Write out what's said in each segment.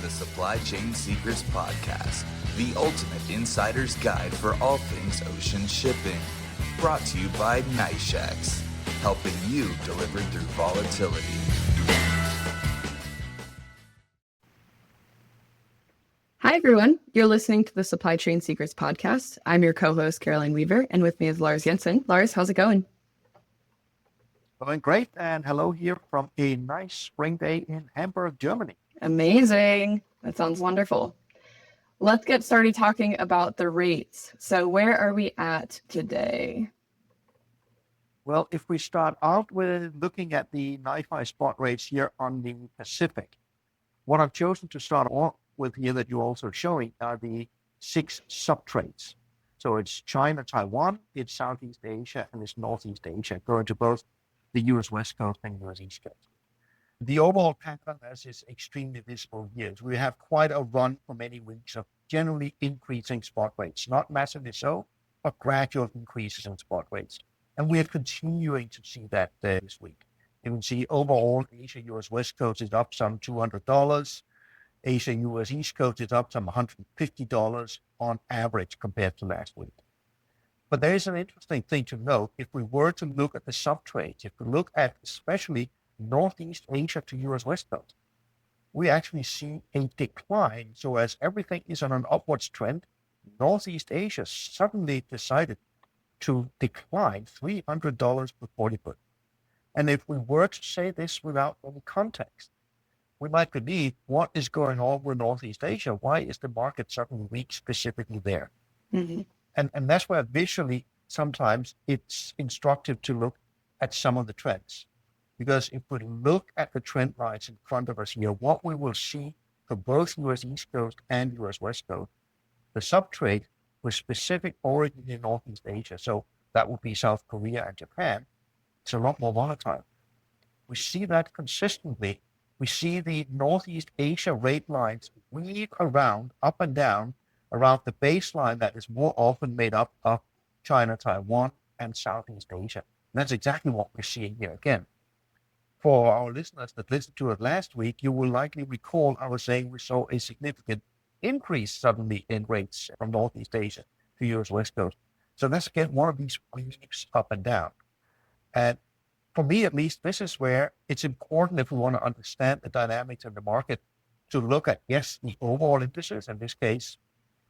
the Supply Chain Secrets Podcast, the ultimate insider's guide for all things ocean shipping. Brought to you by NYFI, helping you deliver through volatility. Hi, everyone. You're listening to the Supply Chain Secrets Podcast. I'm your co-host, Caroline Weaver, and with me is Lars Jensen. Lars, how's it going? Going great, and hello here from a nice spring day in Hamburg, Germany. Amazing. That sounds wonderful. Let's get started talking about the rates. So where are we at today? Well, if we start out with looking at the NYFI spot rates here on the Pacific, what I've chosen to start off with here that you're also showing are the 6 subtrades. So it's China, Taiwan, it's Southeast Asia, and it's Northeast Asia, going to both the US West Coast and US East Coast. The overall pattern, as is extremely visible here, is we have quite a run for many weeks of generally increasing spot rates, not massively so, but gradual increases in spot rates. And we are continuing to see that this week. You can see overall Asia US West Coast is up some $200. Asia US East Coast is up some $150 on average compared to last week. But there is an interesting thing to note. If we were to look at the subtrades, if we look at especially Northeast Asia to US West Coast, we actually see a decline. So as everything is on an upwards trend, Northeast Asia suddenly decided to decline $300 per 40 foot. And if we were to say this without any context, we might believe, what is going on with Northeast Asia? Why is the market suddenly weak specifically there? Mm-hmm. And that's where visually sometimes it's instructive to look at some of the trends. Because if we look at the trend lines in front of us here, what we will see for both US East Coast and US West Coast, the subtrade with specific origin in Northeast Asia, so that would be South Korea and Japan, it's a lot more volatile. We see that consistently. We see the Northeast Asia rate lines weave around, up and down, around the baseline that is more often made up of China, Taiwan, and Southeast Asia. And that's exactly what we're seeing here again. For our listeners that listened to it last week, you will likely recall I was saying we saw a significant increase suddenly in rates from Northeast Asia to US West Coast. So that's again one of these weaves up and down. And for me, at least, this is where it's important, if we want to understand the dynamics of the market, to look at, yes, the overall indices, in this case,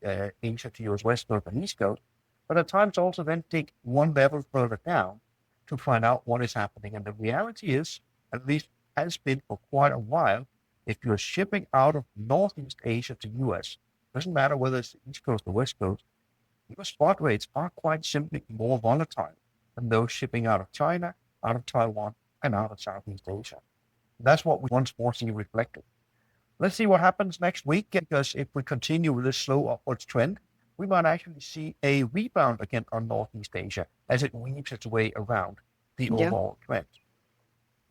Asia to US West Coast and East Coast, but at times also then take one level further down to find out what is happening. And the reality is, at least has been for quite a while, if you're shipping out of Northeast Asia to US, doesn't matter whether it's the East Coast or West Coast, your spot rates are quite simply more volatile than those shipping out of China, out of Taiwan, and out of Southeast Asia. That's what we once more see reflected. Let's see what happens next week, because if we continue with this slow upwards trend, we might actually see a rebound again on Northeast Asia as it weaves its way around the overall trend.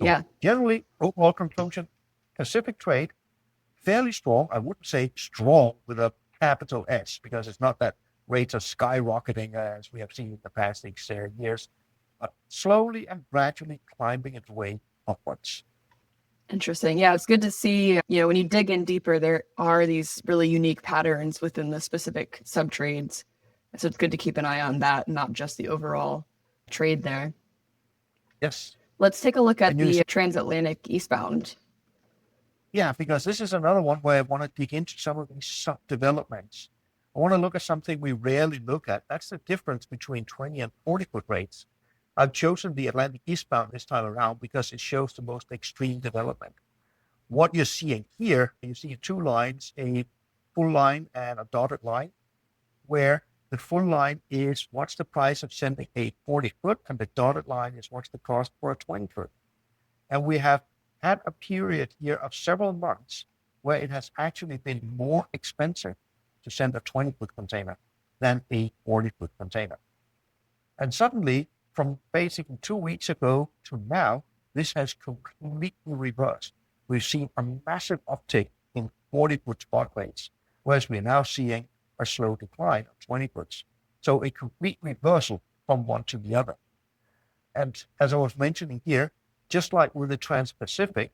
So generally, overall conclusion, Pacific trade, fairly strong. I wouldn't say strong with a capital S, because it's not that rates are skyrocketing as we have seen in the past 6 years, but slowly and gradually climbing its way upwards. Interesting. Yeah, it's good to see, when you dig in deeper, there are these really unique patterns within the specific subtrades. So it's good to keep an eye on that, not just the overall trade there. Yes. Let's take a look at the Transatlantic eastbound. Yeah, because this is another one where I want to dig into some of these sub-developments. I want to look at something we rarely look at. That's the difference between 20 and 40 foot rates. I've chosen the Atlantic eastbound this time around because it shows the most extreme development. What you're seeing here, you see 2 lines, a full line and a dotted line, where the full line is what's the price of sending a 40 foot, and the dotted line is what's the cost for a 20 foot. And we have had a period here of several months where it has actually been more expensive to send a 20 foot container than a 40 foot container. And suddenly, from basically 2 weeks ago to now, this has completely reversed. We've seen a massive uptick in 40 foot spot rates, whereas we're now seeing a slow decline of 20 foots. So a complete reversal from one to the other. And as I was mentioning here, just like with the Transpacific,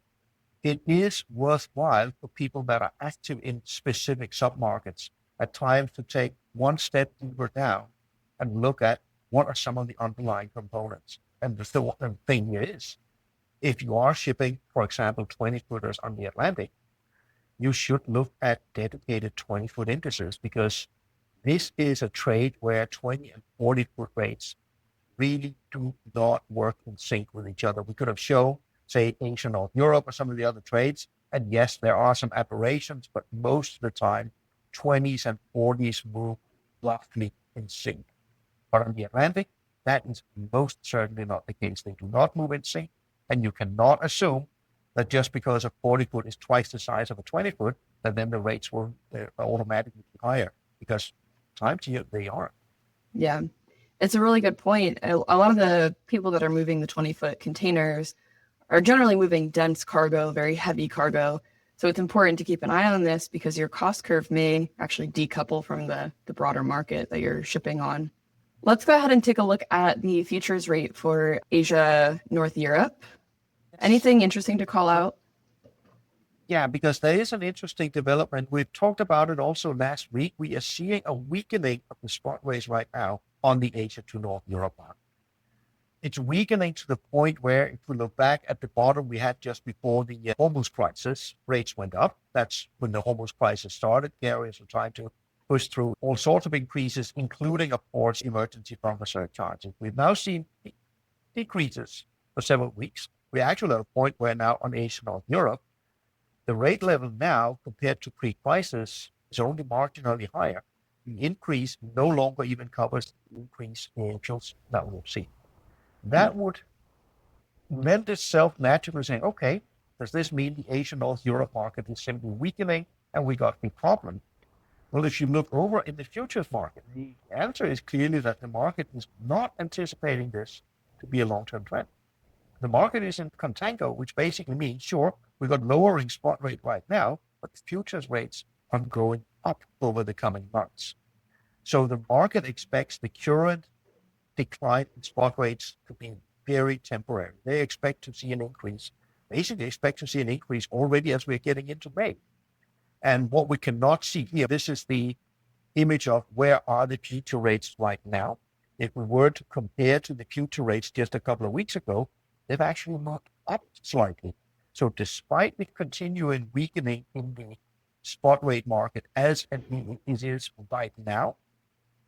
it is worthwhile for people that are active in specific submarkets at times to take one step deeper down and look at what are some of the underlying components. And the thing here is, if you are shipping, for example, 20-footers on the Atlantic, you should look at dedicated 20-foot indices, because this is a trade where 20 and 40-foot rates really do not work in sync with each other. We could have shown, say, Asia, North Europe, or some of the other trades, and yes, there are some aberrations, but most of the time, 20s and 40s move roughly in sync. But on the Atlantic, that is most certainly not the case. They do not move in sync, and you cannot assume that just because a 40-foot is twice the size of a 20-foot, that then the rates will automatically be higher, because times here they are. Yeah, it's a really good point. A lot of the people that are moving the 20-foot containers are generally moving dense cargo, very heavy cargo. So it's important to keep an eye on this, because your cost curve may actually decouple from the broader market that you're shipping on. Let's go ahead and take a look at the futures rate for Asia, North Europe. Anything interesting to call out? Yeah, because there is an interesting development. We've talked about it also last week. We are seeing a weakening of the spot rates right now on the Asia to North Europe market. It's weakening to the point where, if we look back at the bottom we had just before the Hormuz crisis, rates went up. That's when the Hormuz crisis started. Carriers were trying to push through all sorts of increases, including, of course, emergency bunker surcharges. We've now seen decreases for several weeks. We're actually at a point where now on Asia North Europe, the rate level now compared to pre-crisis is only marginally higher. The increase no longer even covers the increase in fuels that we'll see. That would lend itself naturally saying, okay, does this mean the Asia North Europe market is simply weakening and we got a big problem? Well, if you look over in the futures market, the answer is clearly that the market is not anticipating this to be a long-term trend. The market is in contango, which basically means, sure, we've got lowering spot rate right now, but the futures rates are going up over the coming months. So the market expects the current decline in spot rates to be very temporary. They expect to see an increase, basically expect to see an increase already as we're getting into May. And what we cannot see here, this is the image of where are the future rates right now. If we were to compare to the future rates just a couple of weeks ago, they've actually moved up slightly. So despite the continuing weakening in the spot rate market as it is right now,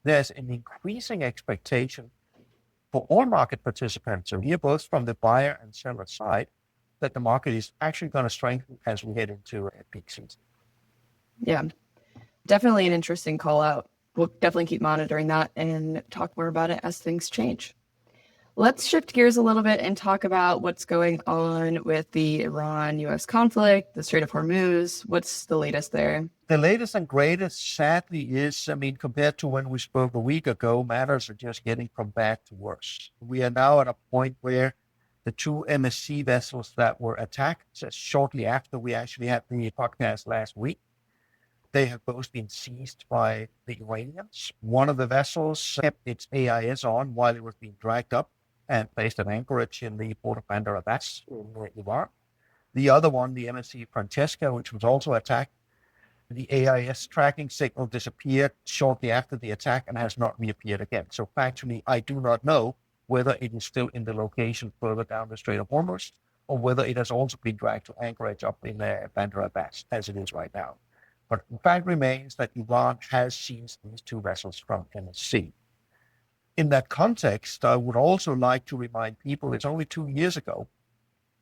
there's an increasing expectation for all market participants, so here both from the buyer and seller side, that the market is actually going to strengthen as we head into a peak season. Yeah, definitely an interesting call out. We'll definitely keep monitoring that and talk more about it as things change. Let's shift gears a little bit and talk about what's going on with the Iran-US conflict, the Strait of Hormuz. What's the latest there? The latest and greatest, sadly, is, compared to when we spoke a week ago, matters are just getting from bad to worse. We are now at a point where the two MSC vessels that were attacked shortly after we actually had the podcast last week, they have both been seized by the Iranians. One of the vessels kept its AIS on while it was being dragged up and placed at anchorage in the port of Bandar Abbas in Iran. The other one, the MSC Francesca, which was also attacked, the AIS tracking signal disappeared shortly after the attack and has not reappeared again. So factually, I do not know whether it is still in the location further down the Strait of Hormuz or whether it has also been dragged to anchorage up in Bandar Abbas, as it is right now. But the fact remains that Iran has seized these two vessels from MSC. In that context, I would also like to remind people it's only 2 years ago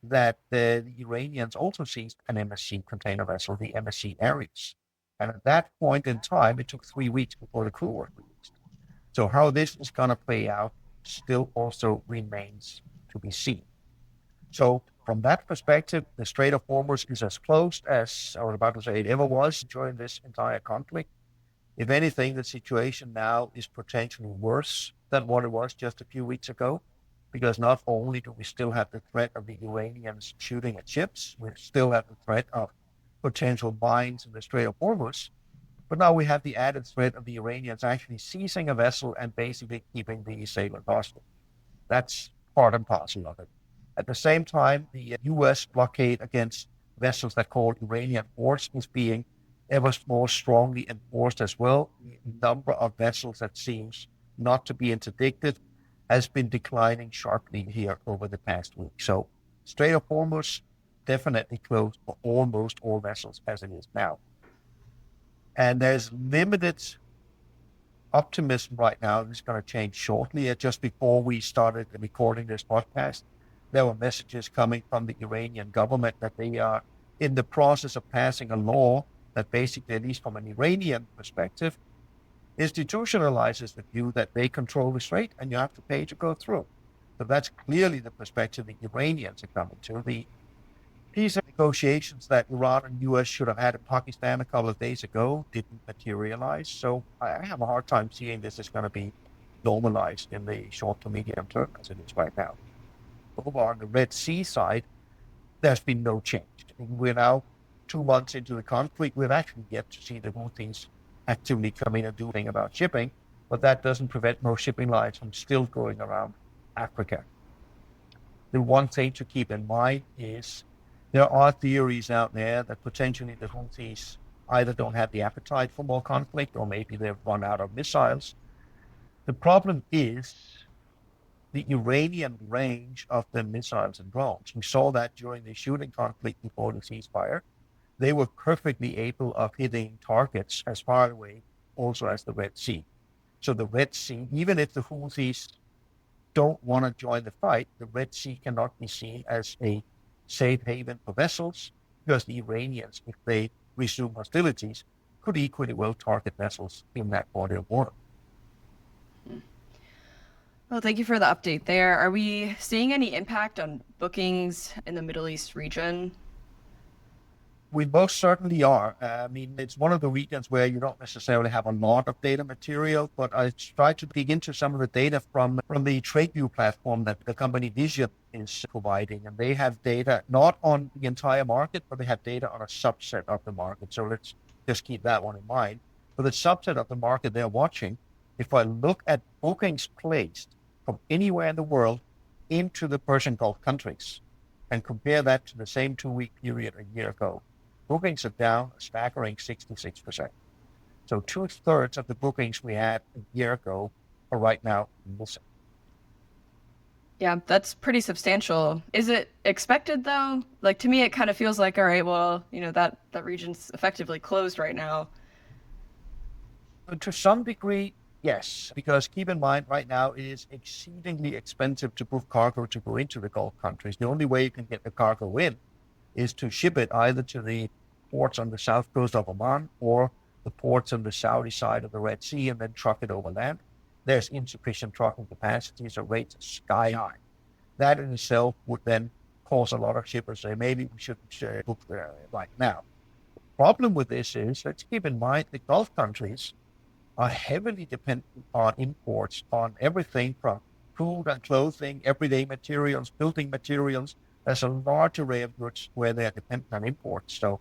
that the Iranians also seized an MSC container vessel, the MSC Aries. And at that point in time, it took 3 weeks before the crew was released. So how this is going to play out still also remains to be seen. So from that perspective, the Strait of Hormuz is as closed as I was about to say it ever was during this entire conflict. If anything, the situation now is potentially worse than what it was just a few weeks ago, because not only do we still have the threat of the Iranians shooting at ships, we still have the threat of potential mines in the Strait of Hormuz, but now we have the added threat of the Iranians actually seizing a vessel and basically keeping the sailor hostage. That's part and parcel of it. At the same time, the U.S. blockade against vessels that call Iranian ports is being ever more strongly enforced as well. The number of vessels that seems not to be interdicted has been declining sharply here over the past week. So Strait of Hormuz definitely closed for almost all vessels as it is now. And there's limited optimism right now. This is going to change shortly. Just before we started recording this podcast, there were messages coming from the Iranian government that they are in the process of passing a law that basically, at least from an Iranian perspective, institutionalizes the view that they control the strait and you have to pay to go through. So that's clearly the perspective the Iranians are coming to. The peace negotiations that Iran and U.S. should have had in Pakistan a couple of days ago didn't materialize. So I have a hard time seeing this is going to be normalized in the short to medium term as it is right now. Over on the Red Sea side, there's been no change. We're now 2 months into the conflict. We've actually yet to see the Houthis actively come in and do anything about shipping, but that doesn't prevent most shipping lines from still going around Africa. The one thing to keep in mind is there are theories out there that potentially the Houthis either don't have the appetite for more conflict or maybe they've run out of missiles. The problem is the Iranian range of the missiles and drones. We saw that during the shooting conflict before the ceasefire. They were perfectly able of hitting targets as far away also as the Red Sea. So the Red Sea, even if the Houthis don't want to join the fight, the Red Sea cannot be seen as a safe haven for vessels because the Iranians, if they resume hostilities, could equally well target vessels in that body of water. Well, thank you for the update there. Are we seeing any impact on bookings in the Middle East region? We most certainly are. I mean, it's one of the regions where you don't necessarily have a lot of data material, but I tried to dig into some of the data from the TradeView platform that the company Vision is providing. And they have data not on the entire market, but they have data on a subset of the market. So let's just keep that one in mind. For the subset of the market they're watching, if I look at bookings placed from anywhere in the world into the Persian Gulf countries and compare that to the same 2-week period a year ago, bookings are down a staggering 66%. So 2/3 of the bookings we had a year ago are right now missing. Yeah, that's pretty substantial. Is it expected though? Like to me, it kind of feels like, all right, well, that region's effectively closed right now. To some degree, yes, because keep in mind right now it is exceedingly expensive to book cargo to go into the Gulf countries. The only way you can get the cargo in is to ship it either to the ports on the south coast of Oman or the ports on the Saudi side of the Red Sea and then truck it overland. There's insufficient trucking capacity, so rates are sky high. That in itself would then cause a lot of shippers to say, maybe we shouldn't book right now. The problem with this is, let's keep in mind, the Gulf countries are heavily dependent on imports on everything from food and clothing, everyday materials, building materials. There's a large array of goods where they are dependent on imports. So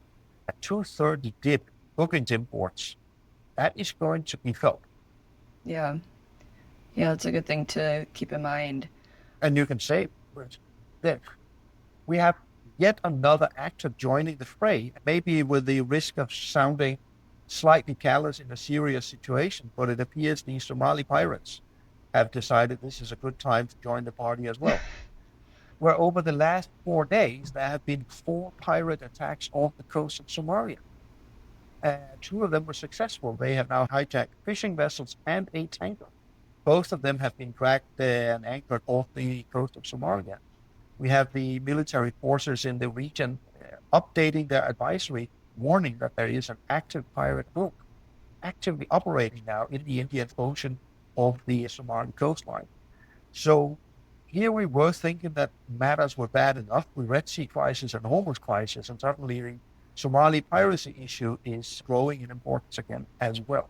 a 2/3 dip bookings imports, that is going to be felt. Yeah. Yeah, that's a good thing to keep in mind. And you can say that we have yet another actor joining the fray, maybe with the risk of sounding slightly callous in a serious situation, but it appears the Somali pirates have decided this is a good time to join the party as well. Where over the last 4 days, there have been 4 pirate attacks off the coast of Somalia. 2 of them were successful. They have now hijacked fishing vessels and a tanker. Both of them have been dragged and anchored off the coast of Somalia. We have the military forces in the region updating their advisory, warning that there is an active pirate group actively operating now in the Indian Ocean off the Somali coastline. So here we were thinking that matters were bad enough with Red Sea crisis and Hormuz crisis, and suddenly the Somali piracy issue is growing in importance again as well.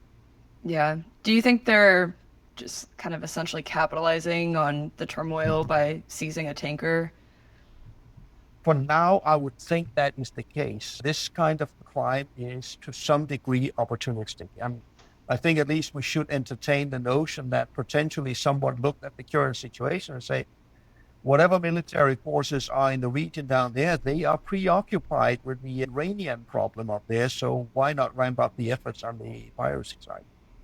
Yeah. Do you think they're just kind of essentially capitalizing on the turmoil by seizing a tanker? For now, I would think that is the case. This kind of crime is to some degree opportunistic. I think at least we should entertain the notion that potentially someone looked at the current situation and say, whatever military forces are in the region down there, they are preoccupied with the Iranian problem up there. So why not ramp up the efforts on the piracy side?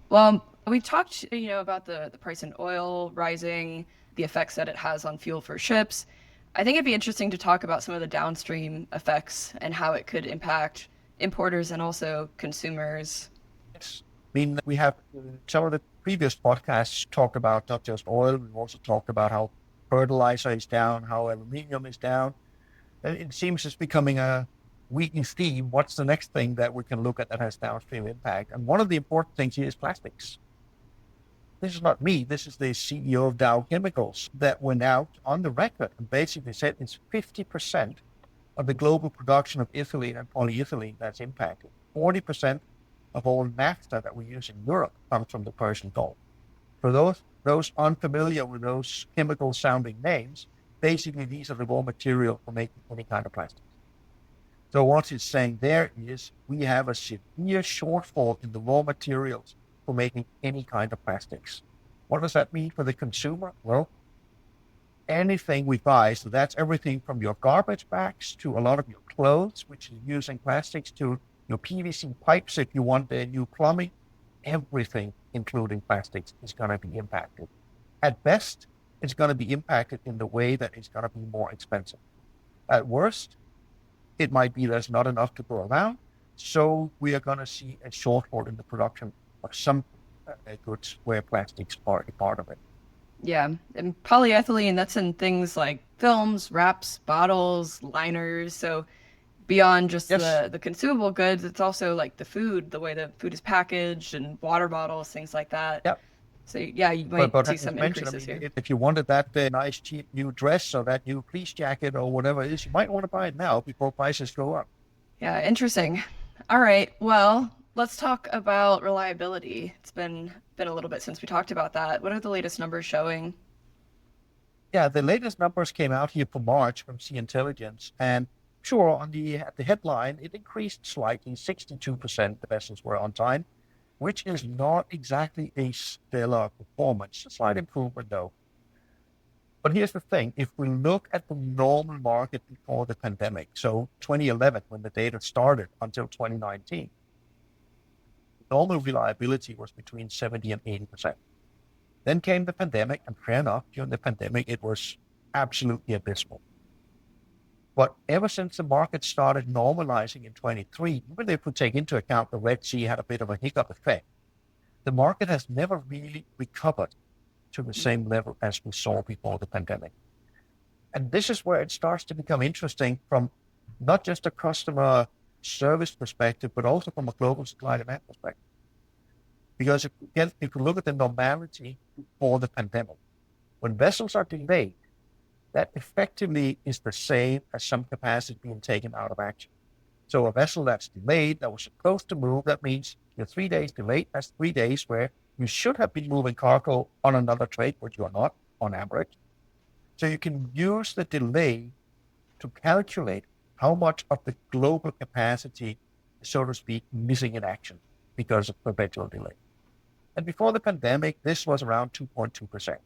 Well, we've talked, about the price in oil rising, the effects that it has on fuel for ships. I think it'd be interesting to talk about some of the downstream effects and how it could impact importers and also consumers. Yes. I mean, we have some of the previous podcasts talked about not just oil, we've also talked about how fertilizer is down, how aluminium is down. And it seems it's becoming a weekly theme. What's the next thing that we can look at that has downstream impact? And one of the important things here is plastics. This is not me. This is the CEO of Dow Chemicals that went out on the record and basically said it's 50% of the global production of ethylene and polyethylene that's impacted. 40% of all naphtha that we use in Europe comes from the Persian Gulf. For those unfamiliar with those chemical sounding names, basically these are the raw material for making any kind of plastic. So what it's saying there is we have a severe shortfall in the raw materials for making any kind of plastics. What does that mean for the consumer? Well, anything we buy, so that's everything from your garbage bags to a lot of your clothes, which is using plastics, to your PVC pipes if you want the new plumbing, everything, including plastics, is going to be impacted. At best, it's going to be impacted in the way that it's going to be more expensive. At worst, it might be there's not enough to go around, so we are going to see a shortfall in the production of some goods where plastics are a part of it. Yeah, and polyethylene, that's in things like films, wraps, bottles, liners. So beyond just Yes. the consumable goods, it's also like the food, the way the food is packaged and water bottles, things like that. Yeah. So yeah, you But might see as some mentioned, I increases mean, here. if you wanted that nice, cheap new dress or that new fleece jacket or whatever it is, you might want to buy it now before prices go up. Yeah, interesting. All right. Well, let's talk about reliability. It's been a little bit since we talked about that. What are the latest numbers showing? Yeah, the latest numbers came out here for March from Sea Intelligence, and sure, at the headline, it increased slightly, 62% the vessels were on time, which is not exactly a stellar performance. A slight improvement, though. But here's the thing. If we look at the normal market before the pandemic, so 2011, when the data started, until 2019, normal reliability was between 70 and 80%. Then came the pandemic, and fair enough, during the pandemic, it was absolutely abysmal. But ever since the market started normalizing in 23, even if we take into account the Red Sea had a bit of a hiccup effect, the market has never really recovered to the same level as we saw before the pandemic. And this is where it starts to become interesting from not just a customer service perspective, but also from a global supply demand perspective. Because if you look at the normality before the pandemic, when vessels are delayed, that effectively is the same as some capacity being taken out of action. So a vessel that's delayed, that was supposed to move, that means you're 3 days delayed. That's 3 days where you should have been moving cargo on another trade, but you're not on average. So you can use the delay to calculate how much of the global capacity, so to speak, missing in action because of perpetual delay. And before the pandemic, this was around 2.2%.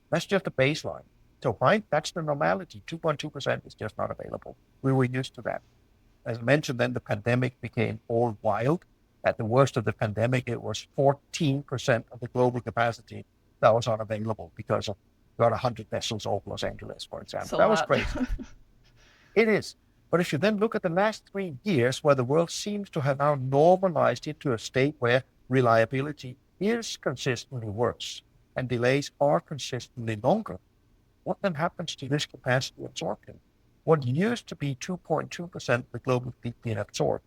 That's just a baseline. So fine, that's the normality. 2.2% is just not available. We were used to that. As I mentioned, then the pandemic became all wild. At the worst of the pandemic, it was 14% of the global capacity that was unavailable because of about 100 vessels off Los Angeles, for It's example. a That was lot. crazy. It is. But if you then look at the last 3 years, where the world seems to have now normalized into a state where reliability is consistently worse and delays are consistently longer, what then happens to this capacity absorption? What used to be 2.2% of the global fleet being absorbed,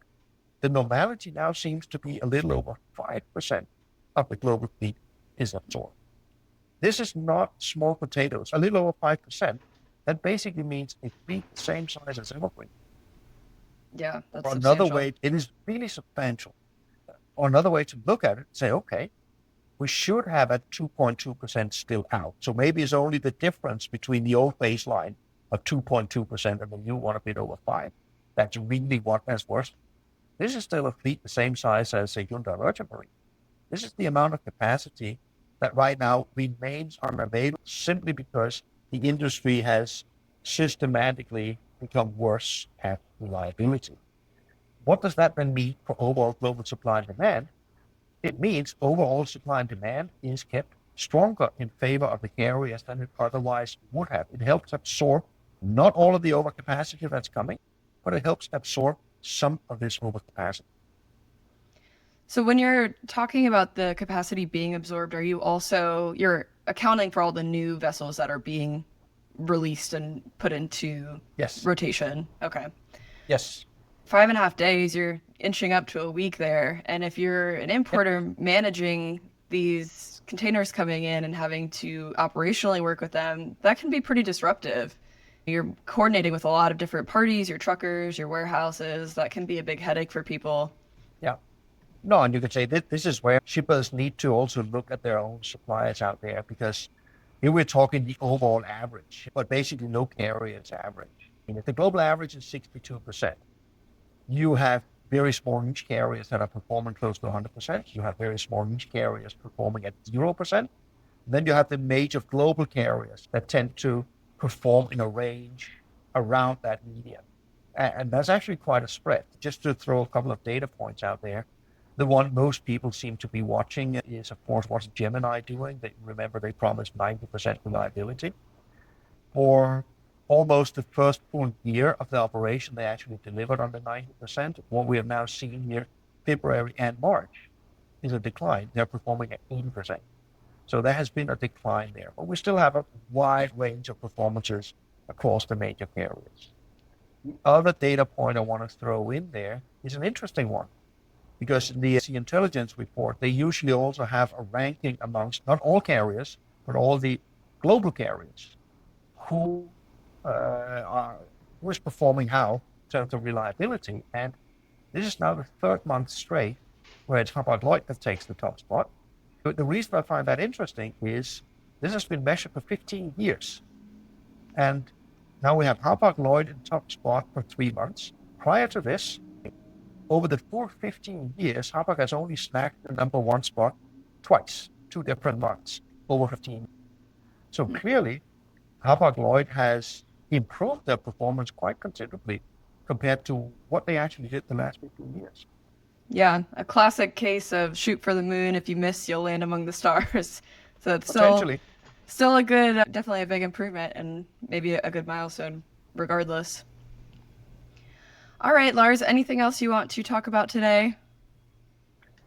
the normality now seems to be a little over 5% of the global fleet is absorbed. This is not small potatoes. A little over 5%, that basically means a fleet the same size as Evergreen. Yeah, that's Or another substantial. way, it is really substantial. Or another way to look at it, say, okay, we should have at 2.2% still out. So maybe it's only the difference between the old baseline of 2.2% and the new one a bit over 5. That's really what has worse. This is still a fleet the same size as a Hyundai Merchant Marine. This is the amount of capacity that right now remains unavailable simply because the industry has systematically become worse at reliability. What does that then mean for overall global supply and demand? It means overall supply and demand is kept stronger in favor of the carriers than it otherwise would have. It helps absorb not all of the overcapacity that's coming, but it helps absorb some of this overcapacity. So when you're talking about the capacity being absorbed, are you also, you're accounting for all the new vessels that are being released and put into rotation? Okay. Yes. 5.5 days, you're inching up to a week there. And if you're an importer managing these containers coming in and having to operationally work with them, that can be pretty disruptive. You're coordinating with a lot of different parties, your truckers, your warehouses. That can be a big headache for people. Yeah. No, and you could say that this is where shippers need to also look at their own suppliers out there, because here we're talking the overall average, but basically no carrier's average. If the global average is 62%, you have very small niche carriers that are performing close to 100%. You have very small niche carriers performing at 0%. Then you have the major global carriers that tend to perform in a range around that median. And that's actually quite a spread. Just to throw a couple of data points out there, the one most people seem to be watching is, of course, what's Gemini doing. Remember, they promised 90% reliability. For almost the first full year of the operation, they actually delivered on the 90%. What we have now seen here, February and March, is a decline. They're performing at 80%. So there has been a decline there. But we still have a wide range of performances across the major carriers. The other data point I want to throw in there is an interesting one, because in the intelligence report, they usually also have a ranking amongst not all carriers, but all the global carriers who is performing how in terms of reliability. And this is now the third month straight where it's Hapag-Lloyd that takes the top spot. But the reason I find that interesting is this has been measured for 15 years. And now we have Hapag-Lloyd in top spot for 3 months. Prior to this, over the full 15 years, Hapag has only snagged the number one spot twice, 2 different months, over 15. So clearly, Hapag-Lloyd has improved their performance quite considerably compared to what they actually did the last 15 years. Yeah, a classic case of shoot for the moon. If you miss, you'll land among the stars. So it's still a good, definitely a big improvement, and maybe a good milestone regardless. All right, Lars, anything else you want to talk about today?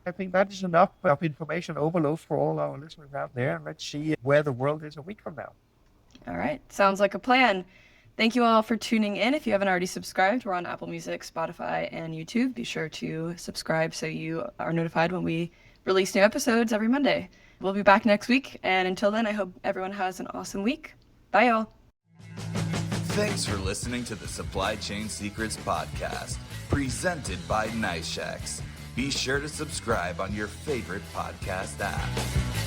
I think that is enough of information overload for all our listeners out there. Let's see where the world is a week from now. All right, sounds like a plan. Thank you all for tuning in. If you haven't already subscribed, we're on Apple Music, Spotify, and YouTube. Be sure to subscribe so you are notified when we release new episodes every Monday. We'll be back next week, and until then, I hope everyone has an awesome week. Bye, y'all. Thanks for listening to the Supply Chain Secrets Podcast, presented by NYFI. Be sure to subscribe on your favorite podcast app.